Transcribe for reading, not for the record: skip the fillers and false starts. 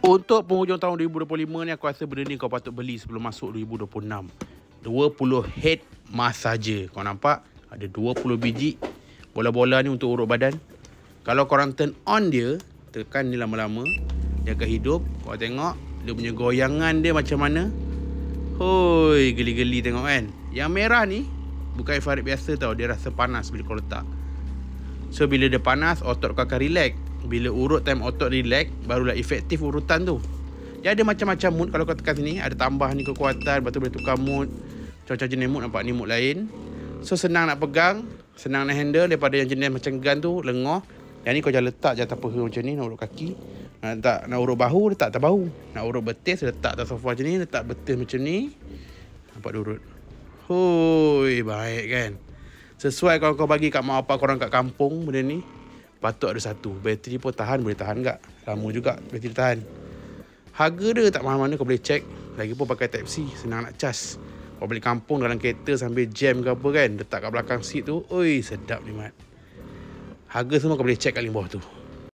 Untuk penghujung tahun 2025 ni, aku rasa benda ni kau patut beli sebelum masuk 2026. 20 head mask saja. Kau nampak? Ada 20 biji bola-bola ni untuk urut badan. Kalau korang turn on dia, tekan ni lama-lama, dia akan hidup. Kau tengok dia punya goyangan dia macam mana. Hoi, geli-geli tengok kan. Yang merah ni bukan infrared biasa tau. Dia rasa panas bila kau letak. So bila dia panas, otot kau akan relax. Bila urut time otot relax, barulah efektif urutan tu. Dia ada macam-macam mood. Kalau kau tekan sini, ada tambah ni kekuatan. Lepas tu boleh tukar mood. Macam-macam jenis mood. Nampak ni mood lain. So senang nak pegang, senang nak handle. Daripada yang jenis macam gun tu, lengoh. Yang ni kau jangan letak je atas peha macam ni. Nak urut kaki, nak urut bahu, letak atas bahu. Nak urut betis, letak atas sofa macam ni. Letak betis macam ni. Nampak dia urut. Hoi, baik kan. Sesuai kalau kau bagi kat mak bapak korang kat kampung benda ni, patut ada satu. Bateri pun tahan, boleh tahan tak? Lama juga bateri tahan. Harga dia tak mahal mana, kau boleh check. Lagipun pakai Type-C, senang nak cas. Kau balik kampung dalam kereta sambil jam ke apa kan, letak kat belakang seat tu, oi sedap ni mat. Harga semua kau boleh check kat link bawah tu.